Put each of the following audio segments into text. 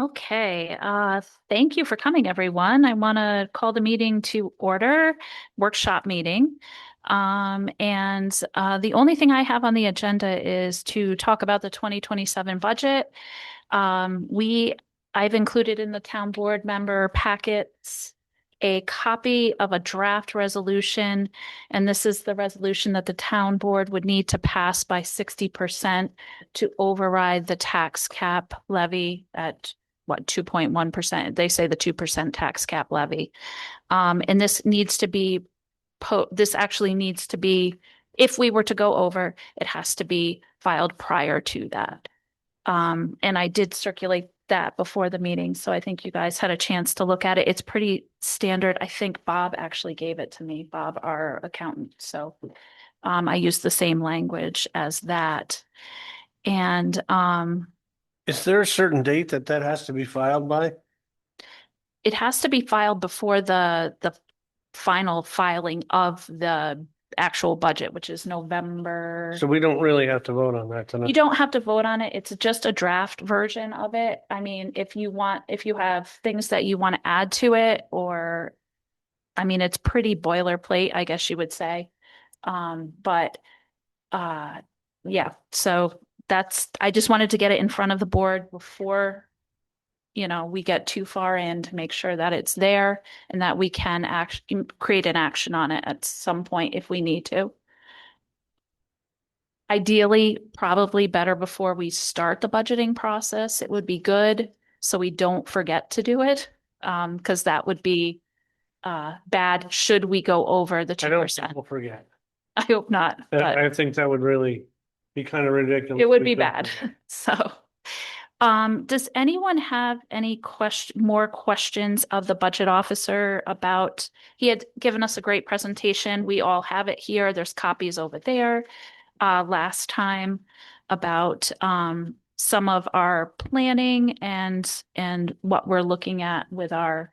Okay, thank you for coming, everyone. I want to call the meeting to order, workshop meeting. And the only thing I have on the agenda is to talk about the 2027 budget. I've included in the town board member packets a copy of a draft resolution, and this is the resolution that the town board would need to pass by 60% to override the tax cap levy at what, 2.1%? They say the 2% tax cap levy. And this actually needs to be, if we were to go over, it has to be filed prior to that. And I did circulate that before the meeting, so I think you guys had a chance to look at it. It's pretty standard. I think Bob actually gave it to me, Bob, our accountant. So I used the same language as that. And Is there a certain date that has to be filed by? it has to be filed before the final filing of the actual budget, which is November. So we don't really have to vote on that You tonight. don't have to vote on it. It's just a draft version of it. I mean, if you have things that you want to add to it, or, I mean, it's pretty boilerplate, I guess you would say. But uh, yeah, so I just wanted to get it in front of the board before, we get too far in to make sure that it's there and that we can create an action on it at some point if we need to. Ideally, probably better before we start the budgeting process. It would be good so we don't forget to do it. Because that would be bad should we go over the I don't think 2%. we'll forget. I hope not, but I think that would really be kind of ridiculous. it would We be could bad. forget. So, does anyone have any more questions of the budget officer about, he had given us a great presentation. We all have it here. There's copies over there. Last time about some of our planning and what we're looking at with our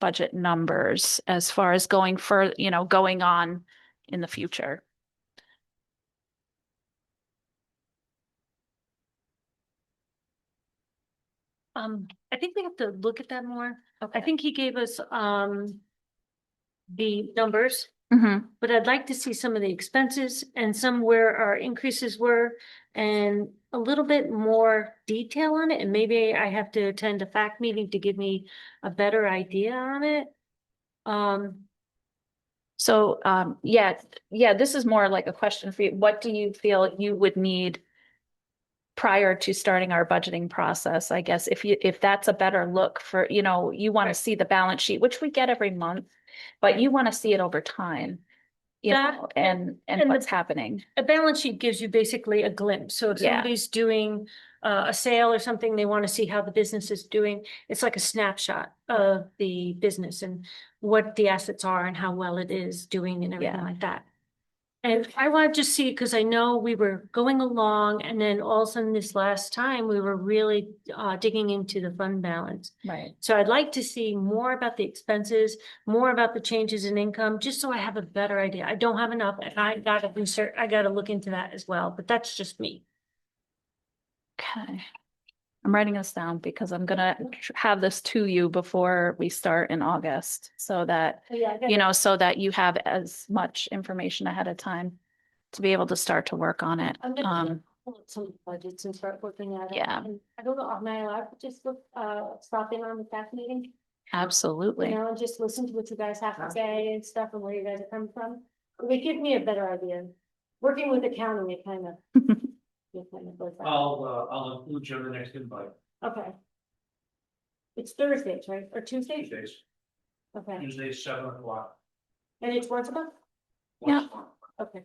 budget numbers as far as going on in the future. I think we have to look at that more. Okay. I think he gave us, the numbers, Mm-hmm. but I'd like to see some of the expenses and some where our increases were and a little bit more detail on it. And maybe I have to attend a fact meeting to give me a better idea on it. So, yeah, this is more like a question for you. What do you feel you would need prior to starting our budgeting process? I guess if that's a better look for, you want to see the balance sheet, which we get every month, but you want to see it over time, and and what's happening. a balance sheet gives you basically a glimpse. So if Yeah. somebody's doing a sale or something, they want to see how the business is doing. It's like a snapshot of the business and what the assets are and how well it is doing and everything Yeah. like that. And I want to just see, because I know we were going along and then all of a sudden this last time, we were really digging into the fund balance. Right. So I'd like to see more about the expenses, more about the changes in income, just so I have a better idea. I don't have enough and I gotta look into that as well, but that's just me. Okay. I'm writing this down because I'm gonna have this to you before we start in August so that, so that you have as much information ahead of time to be able to start to work on it. I'm gonna pull up some budgets and start looking at it. Yeah. And I don't know, am I allowed to just stop in on the staff meeting? Absolutely. And just listen to what you guys have to say and stuff and where you guys are coming from. It would give me a better idea. Working with accounting, it kind of. Goes back. I'll include you on the next invite. Okay. It's Thursdays, right? Or Tuesdays? Tuesdays, Okay. Tuesdays, 7 o'clock. And it's once a month? Yeah. Okay.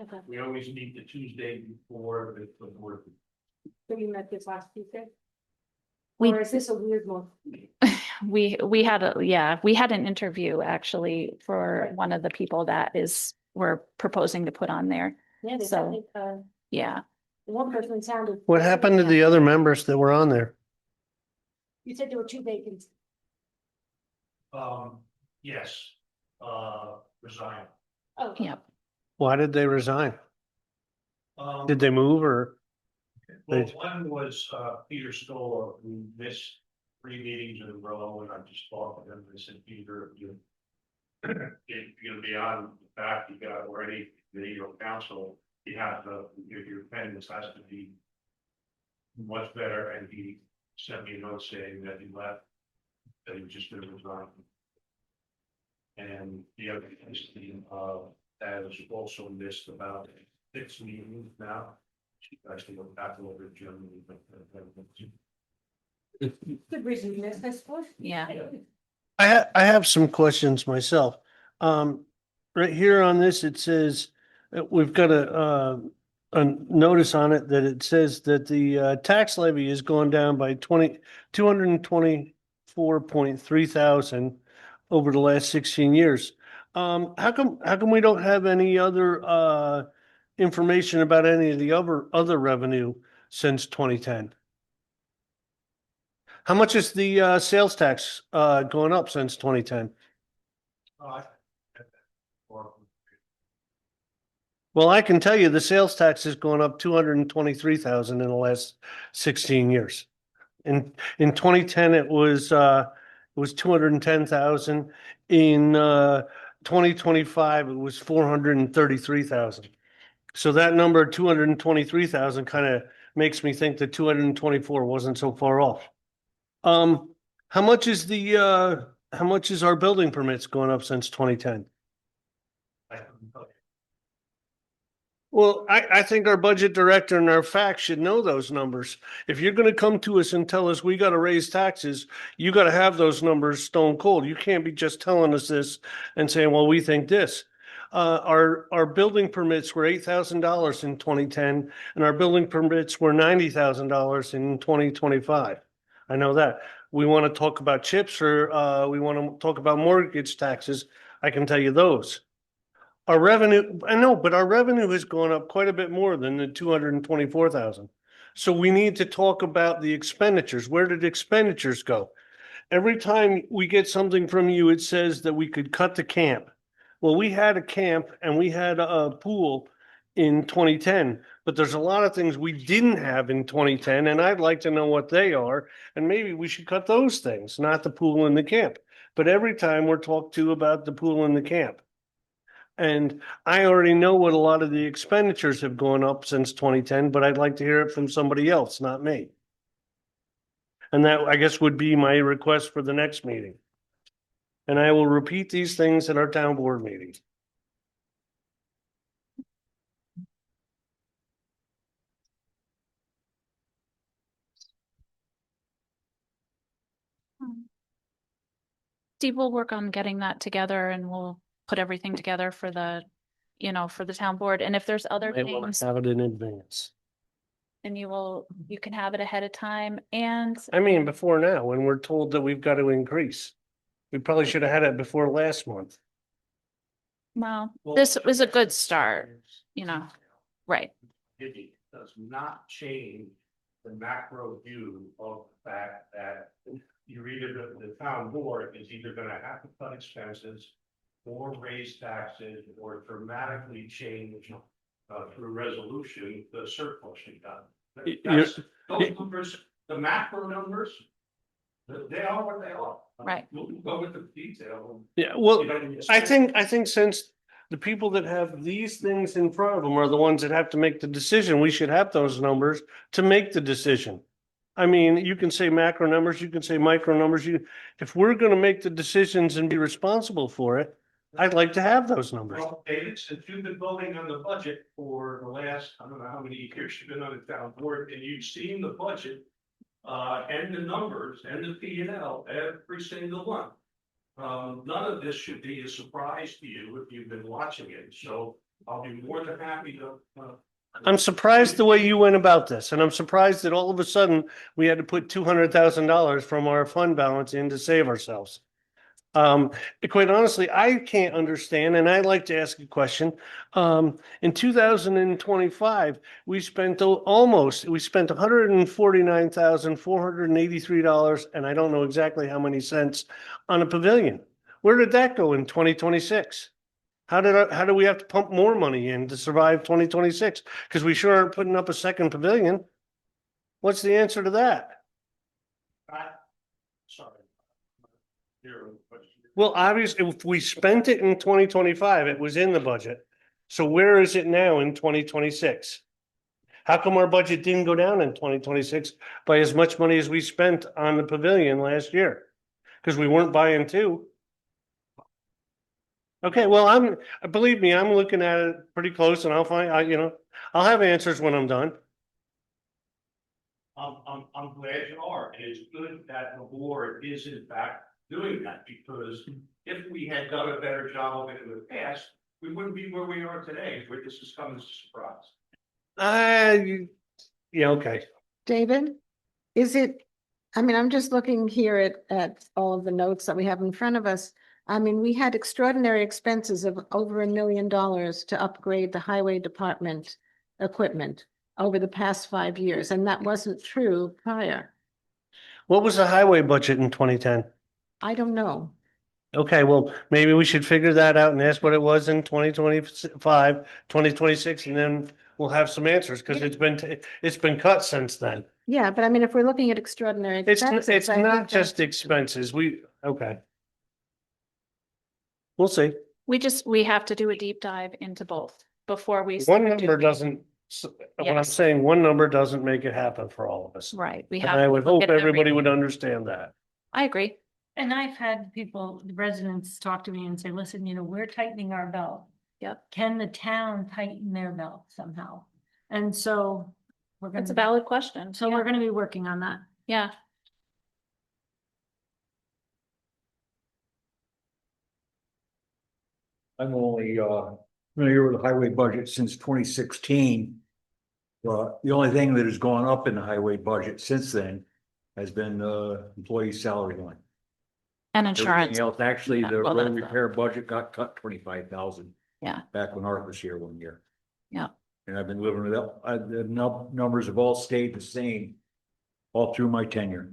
Okay. We always meet the Tuesday before the board. So you met this last Tuesday? We- Or is this a weird one? We had an interview actually for Right. one of the people we're proposing to put on there. Yeah, they So- said, Yeah. one person sounded. What happened to the other members that were on there? You said there were 2 vacancies. Yes, resign. Oh. Yeah. Why did they resign? Um, Did they move or? Well, one was, Peter Stoll, who missed 3 meetings in a row, and I just talked to him, I said, Peter, if you're gonna be on the back, you got already, your council, you have to, your attendance has to be much better, and he sent me a note saying that he left, that he was just gonna resign. And the other thing is, has also missed about 6 meetings now. She actually went back over to Germany, but. Good reason to miss, I suppose. Yeah. I have some questions myself. Right here on this, it says, we've got a notice on it that it says that the tax levy has gone down by 224.3 thousand over the last 16 years. How come we don't have any other information about any of the other revenue since 2010? How much is the sales tax going up since 2010? Or Well, I can tell you the sales tax has gone up 223,000 in the last 16 years. In 2010, it was 210,000. In 2025, it was 433,000. So that number, 223,000, kind of makes me think that 224 wasn't so far off. How much is how much is our building permits going up since 2010? I couldn't tell you. Well, I think our budget director and our facts should know those numbers. If you're gonna come to us and tell us we gotta raise taxes, you gotta have those numbers stone cold. You can't be just telling us this and saying, well, we think this. Our building permits were $8,000 in 2010, and our building permits were $90,000 in 2025. I know that. We want to talk about chips or we want to talk about mortgage taxes. I can tell you those. Our revenue, I know, but our revenue has gone up quite a bit more than the 224,000. So we need to talk about the expenditures. Where did expenditures go? Every time we get something from you, it says that we could cut the camp. Well, we had a camp and we had a pool in 2010, but there's a lot of things we didn't have in 2010, and I'd like to know what they are. And maybe we should cut those things, not the pool and the camp. But every time we're talked to about the pool and the camp. And I already know what a lot of the expenditures have gone up since 2010, but I'd like to hear it from somebody else, not me. And that, I guess, would be my request for the next meeting. And I will repeat these things at our town board meeting. Steve will work on getting that together and we'll put everything together for for the town board. And if there's other Might want things, to have it in advance. then you can have it ahead of time. And I mean, before now, when we're told that we've got to increase. We probably should have had it before last month. well, this was a good start, right. It does not change the macro view of the fact that you're either, the town board is either gonna have to cut expenses or raise taxes or dramatically change through resolution, the surplus you got. That's, those numbers, the macro numbers, they are what they are. Right. We'll go with the detail. Yeah, well, I think since the people that have these things in front of them are the ones that have to make the decision, we should have those numbers to make the decision. I mean, you can say macro numbers, you can say micro numbers. If we're gonna make the decisions and be responsible for it, I'd like to have those numbers. Well, David, since you've been voting on the budget for the last, I don't know how many years you've been on the town board, and you've seen the budget and the numbers and the P&L, every single one. None of this should be a surprise to you if you've been watching it, so I'll be more than happy to. I'm surprised the way you went about this, and I'm surprised that all of a sudden we had to put $200,000 from our fund balance in to save ourselves. Quite honestly, I can't understand, and I'd like to ask a question. In 2025, we spent $149,483, and I don't know exactly how many cents on a pavilion. Where did that go in 2026? How do we have to pump more money in to survive 2026? Because we sure aren't putting up a second pavilion. What's the answer to that? Sorry. Here, question. Well, obviously, if we spent it in 2025, it was in the budget. So where is it now in 2026? How come our budget didn't go down in 2026 by as much money as we spent on the pavilion last year? Because we weren't buying two. Okay, well, believe me, I'm looking at it pretty close and I'll find, I'll have answers when I'm done. I'm glad you are, and it's good that the board is in fact doing that, because if we had done a better job of it in the past, we wouldn't be where we are today, where this is coming as a surprise. Yeah, okay. David, is it, I mean, I'm just looking here at all of the notes that we have in front of us. I mean, we had extraordinary expenses of over $1 million to upgrade the highway department equipment over the past 5 years, and that wasn't true prior. What was the highway budget in 2010? I don't know. Okay, well, maybe we should figure that out and ask what it was in 2025, 2026, and then we'll have some answers, because it's been cut since then. Yeah, but I mean, if we're looking at extraordinary expenses. It's I think not that- just expenses. Okay. We'll see. We have to do a deep dive into both before we. One start number doing- doesn't, what I'm Yes. saying, one number doesn't make it happen for all of us. Right, we And have. I to would look hope at everybody would everything. understand that. I agree. And I've had people, the residents talk to me and say, listen, we're tightening our belt. Yep. Can the town tighten their belt somehow? And so we're That's a gonna, valid question. so we're gonna be working on that. Yeah, I'm only familiar with the highway budget since 2016. The only thing that has gone up in the highway budget since then has been the employee salary line. and Everything insurance. else, actually, Yeah, the well, road that's, repair budget got cut 25,000. Yeah. Back when Art was here one year. Yeah. And I've been living with that. The numbers have all stayed the same all through my tenure.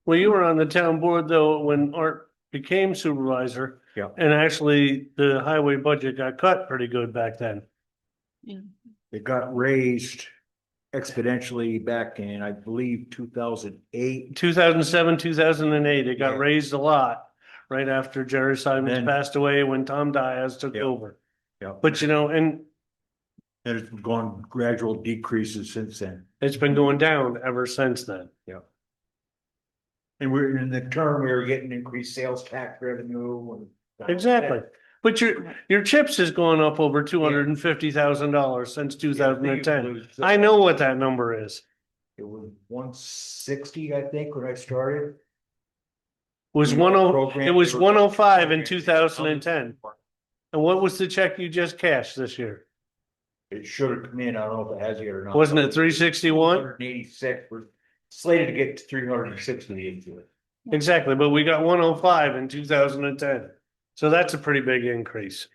Well, you were on the town board though, when Art became supervisor. Yeah. And actually, the highway budget got cut pretty good back then. It got raised exponentially back in, I believe, 2008. 2007, 2008, it got Yeah. raised a lot right after Jerry Simons Then- passed away, when Tom Diaz took Yeah. over. Yeah. But and And it's gone gradual decreases since then. it's been going down ever since then. And we're in the term, we were getting increased sales tax revenue. Exactly. But your chips has gone up over $250,000 since 2010. I know what that number is. It was 160, I think, when I started. It was Program- it was 105 in 2010. And what was the check you just cashed this year? It should have come in, I don't know if it has yet or not. Wasn't it 361? 186, we're slated to get to 368 to it. Exactly, but we got 105 in 2010. So that's a pretty big increase.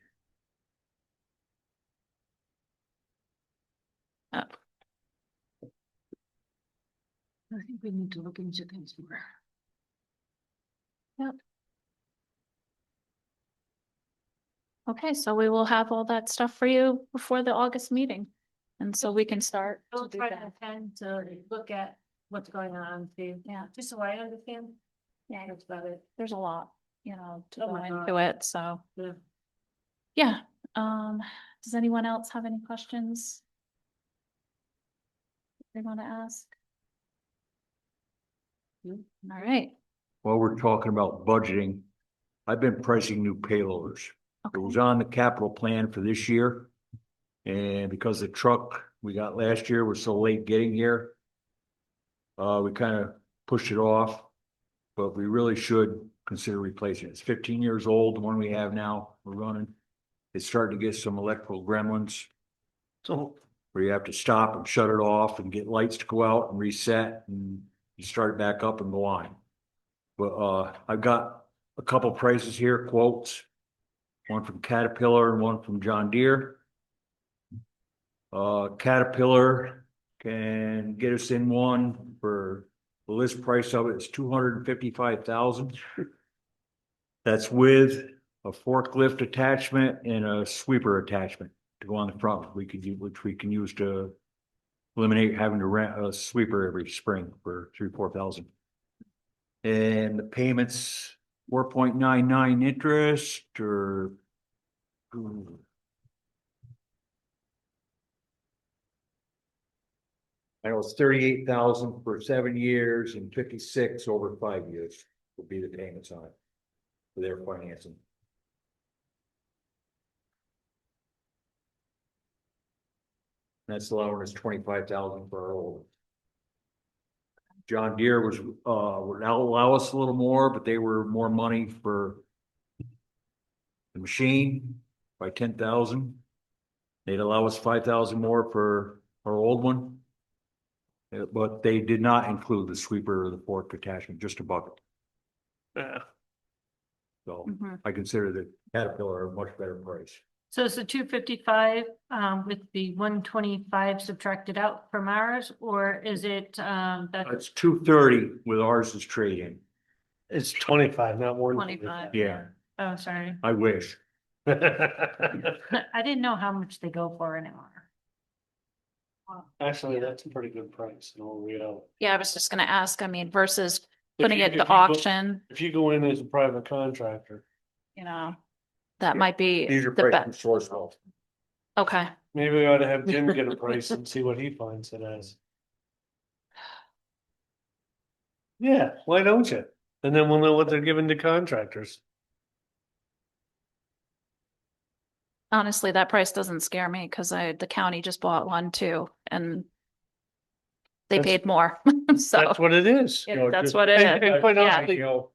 I think we need to look into things more. Okay, so we will have all that stuff for you before the August meeting. And so we can start. to I'll do try to that. attend to look at what's going on, too. Yeah. Just so I understand. Yeah, That's about it. there's a lot, to Oh go my God. into it, so. Yeah. Yeah, does anyone else have any questions? They want to ask? All right, While we're talking about budgeting, I've been pricing new payloaders. It was okay, on the capital plan for this year. And because the truck we got last year was so late getting here. We kind of pushed it off, but we really should consider replacing it. It's 15 years old, the one we have now, we're running. It's starting to get some electrical gremlins So where you have to stop and shut it off and get lights to go out and reset and you start it back up and go on. But I've got a couple prices here, quotes. One from Caterpillar and one from John Deere. Caterpillar can get us in one for the list price of it is $255,000. That's with a forklift attachment and a sweeper attachment to go on the front. Which we can use to eliminate having to rent a sweeper every spring for 3,000-4,000. And the payments, 4.99 interest or. I know it's 38,000 for 7 years and 56 over 5 years would be the payments on it. For their financing. That's allowing us 25,000 for our old. John Deere was, would now allow us a little more, but they were more money for. The machine by 10,000. They'd allow us 5,000 more for our old one. But they did not include the sweeper or the fork attachment, just a bucket. Yeah. So Mhm. I consider the Caterpillar a much better price. So it's the 255 with the 125 subtracted out from ours, or is it that It's 230 with ours as trade-in. It's 25, not 25? Yeah, Oh, sorry. I wish. I didn't know how much they go for anymore. Actually, that's a pretty good price in all reality. Yeah, I was just gonna ask, I mean, versus If putting you- it if to you go- auction, If you go in as a private contractor, you know, that Yeah. might be These are the priced from best. Sourcewell. Okay, maybe we ought to have Jim get a price and see what he finds it as. Yeah, why don't you? And then we'll know what they're giving to contractors. honestly, that price doesn't scare me because the county just bought one too, and they That's- paid more, so That's what it is. yeah, You know, that's just- what it And is. quite Yeah, honestly, You know.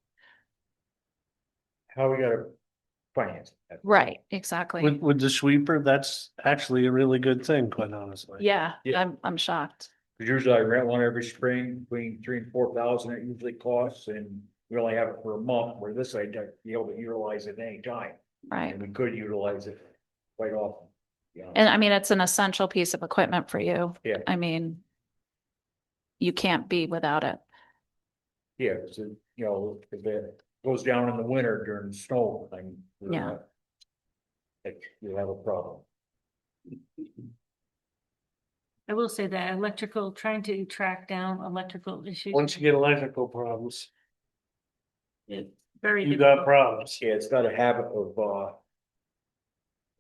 How we gotta finance it. right, exactly. with the sweeper, that's actually a really good thing, quite honestly. Yeah, Yeah. I'm shocked. Cause usually I rent one every spring, between 3,000 and 4,000 it usually costs, and we only have it for a month, where this I'd be able to utilize it any time. Right. And we could utilize it quite often. Yeah, And I mean, it's an essential piece of equipment for you. Yeah. I mean, you can't be without it. yeah, so, you know, if it goes down in the winter during the snow, then. Yeah. You have a problem. I will say that electrical, trying to track down electrical issues. Once you get electrical problems, It's very you got difficult. problems. Yeah, it's got a habit of,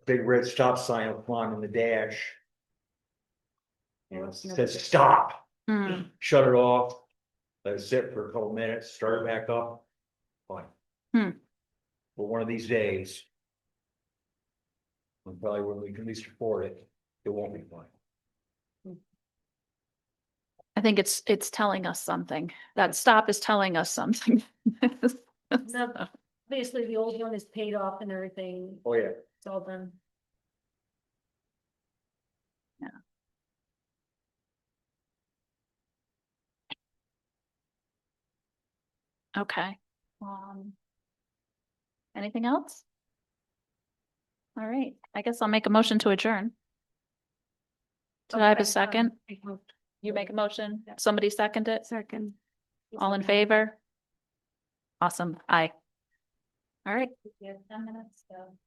big red stop sign up on in the dash. And it says stop, Hmm. shut it off, let it sit for a couple minutes, start it back up. Fine. Hmm. But one of these days. And probably when we can at least afford it, it won't be fine. I think it's telling us something. That stop is telling us something. No, basically, the old one is paid off and everything. Oh, yeah. It's all done. Okay. Anything else? All right, I guess I'll make a motion to adjourn. Did I have a second? You make a motion? Somebody second it? Second. All in favor? Awesome. Aye. All right. 10 minutes, so.